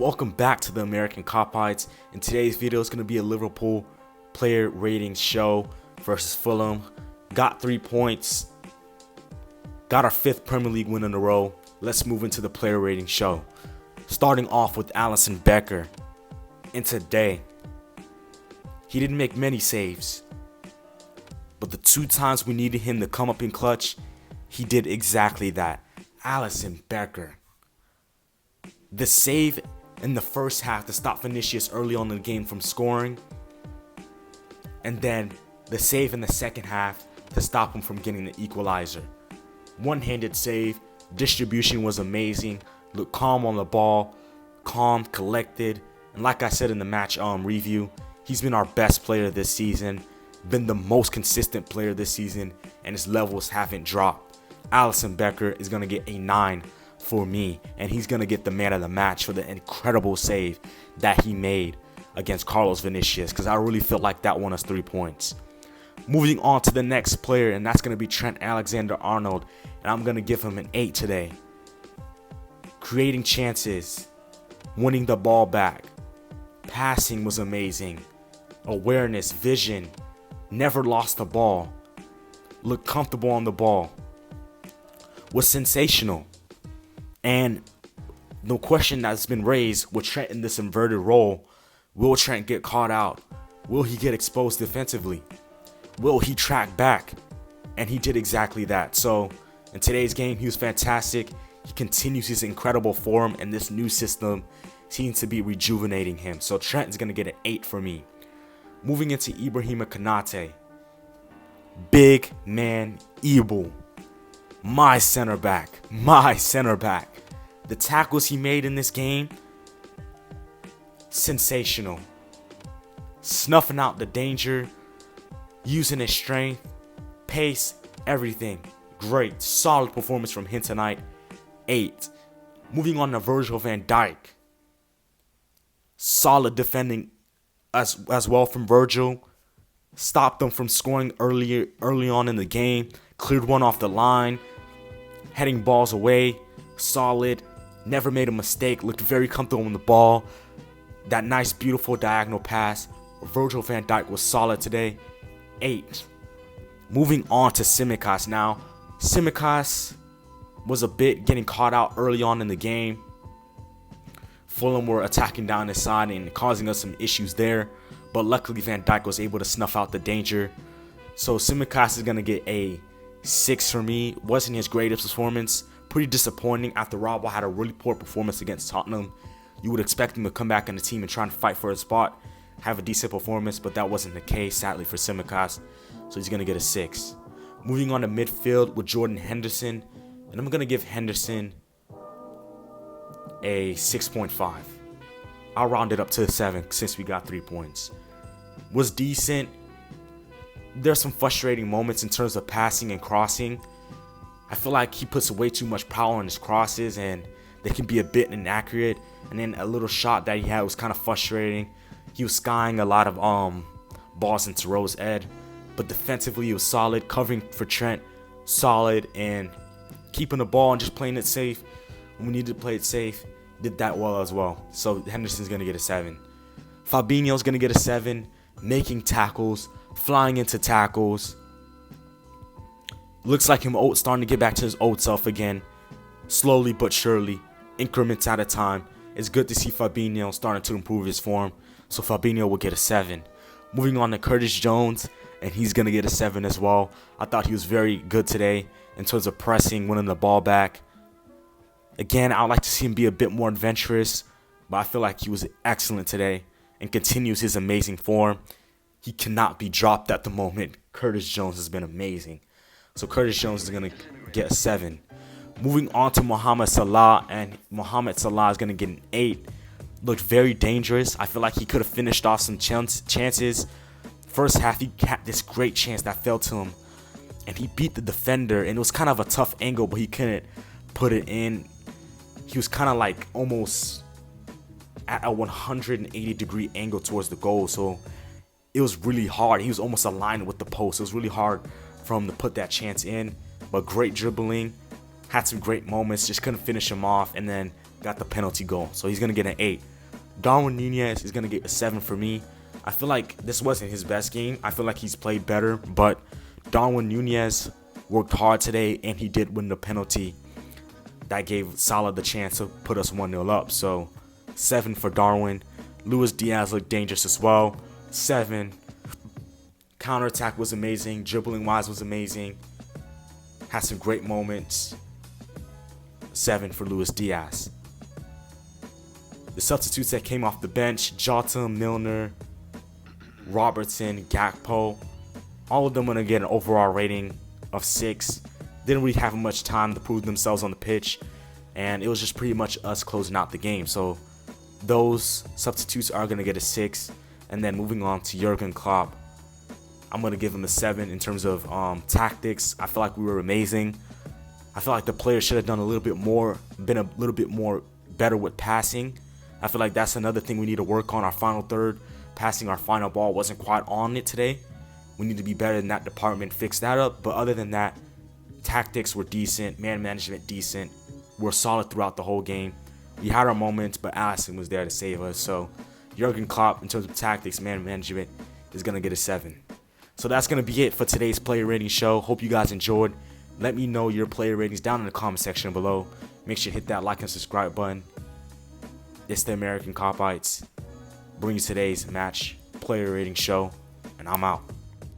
Welcome back to the American Cop-Highlights. In today's video, it's going to be a Liverpool player ratings show versus Fulham. Got 3 points. Got our 5th Premier League win in a row. Let's move into the player rating show. Starting off with Alisson Becker. And today, he didn't make many saves, but the 2 times we needed him to come up in clutch, he did exactly that. Alisson Becker. The save in the first half to stop Vinicius early on in the game from scoring, and then the save in the second half to stop him from getting the equalizer. One-handed save, distribution was amazing, looked calm on the ball, calm, collected, and like I said in the match review, he's been our best player this season, been the most consistent player this season, and his levels haven't dropped. Alisson Becker is going to get a 9 for me, and he's going to get the man of the match for the incredible save that he made against Carlos Vinicius, because I really feel like that won us 3 points. Moving on to the next player, and that's going to be Trent Alexander-Arnold, and I'm going to give him an 8 today. Creating chances, winning the ball back, passing was amazing, awareness, vision, never lost the ball, looked comfortable on the ball, was sensational. And no question that's been raised with Trent in this inverted role, will Trent get caught out? Will he get exposed defensively? Will he track back? And he did exactly that. So in today's game, he was fantastic. He continues his incredible form, and this new system seems to be rejuvenating him. So Trent is going to get an 8 for me. Moving into Ibrahima Konate. Big man Ibu. My center back. The tackles he made in this game, sensational. Snuffing out the danger, using his strength, pace, everything. Great, solid performance from him tonight. 8. Moving on to Virgil van Dijk. Solid defending as well from Virgil. Stopped them from scoring early on in the game. Cleared one off the line. Heading balls away. Solid. Never made a mistake. Looked very comfortable on the ball. That nice, beautiful diagonal pass. Virgil van Dijk was solid today. 8. Moving on to Tsimikas now. Tsimikas was a bit getting caught out early on in the game. Fulham were attacking down his side and causing us some issues there. But luckily Van Dijk was able to snuff out the danger. So Tsimikas is going to get a 6 for me. Wasn't his greatest performance. Pretty disappointing after Rob had a really poor performance against Tottenham. You would expect him to come back in the team and try and fight for a spot, have a decent performance, but that wasn't the case, sadly, for Tsimikas. So he's going to get a 6. Moving on to midfield with Jordan Henderson, and I'm going to give Henderson a 6.5. I'll round it up to a 7 since we got 3 points. Was decent. There's some frustrating moments in terms of passing and crossing. I feel like he puts way too much power on his crosses, and they can be a bit inaccurate. And then a little shot that he had was kind of frustrating. He was skying a lot of balls into Rowe's head, but defensively he was solid, covering for Trent, solid, and keeping the ball and just playing it safe when we needed to play it safe. Did that well as well. So Henderson's gonna get a 7. Fabinho's gonna get a 7, making tackles, flying into tackles. Looks like him starting to get back to his old self again. Slowly but surely, increments at a time. It's good to see Fabinho starting to improve his form. So Fabinho will get a 7. Moving on to Curtis Jones, and he's going to get a 7 as well. I thought he was very good today in terms of pressing, winning the ball back. Again, I would like to see him be a bit more adventurous, but I feel like he was excellent today and continues his amazing form. He cannot be dropped at the moment. Curtis Jones has been amazing. So Curtis Jones is going to get a 7. Moving on to Mohamed Salah, and Mohamed Salah is going to get an 8. Looked very dangerous. I feel like he could have finished off some chances. First half, he had this great chance that fell to him, and he beat the defender, and it was kind of a tough angle, but he couldn't put it in. He was kind of like almost at a 180-degree angle towards the goal, so it was really hard. He was almost aligned with the post. It was really hard for him to put that chance in, but great dribbling. Had some great moments, just couldn't finish him off, and then got the penalty goal. So he's going to get an 8. Darwin Nunez is going to get a 7 for me. I feel like this wasn't his best game. I feel like he's played better, but Darwin Nunez worked hard today, and he did win the penalty. That gave Salah the chance to put us 1-0 up. So 7 for Darwin. Luis Diaz looked dangerous as well. 7. Counterattack was amazing. Dribbling wise was amazing. Had some great moments. 7 for Luis Diaz. The substitutes that came off the bench: Jota, Milner, Robertson, Gakpo. All of them going to get an overall rating of 6. Didn't really have much time to prove themselves on the pitch, and it was just pretty much us closing out the game. So those substitutes are going to get a 6. And then moving on to Jurgen Klopp, I'm going to give him a 7 in terms of tactics. I feel like we were amazing. I feel like the players should have done a little bit more, been a little bit more better with passing. I feel like that's another thing we need to work on. Our final third, passing our final ball, wasn't quite on it today. We need to be better in that department, fix that up. But other than that, tactics were decent, man management decent. We're solid throughout the whole game. We had our moments, but Alisson was there to save us. So Jurgen Klopp, in terms of tactics, man management, is going to get a 7. So that's going to be it for today's player rating show. Hope you guys enjoyed. Let me know your player ratings down in the comment section below. Make sure to hit that like and subscribe button. It's the American Cop Heights, bringing today's match player rating show, and I'm out.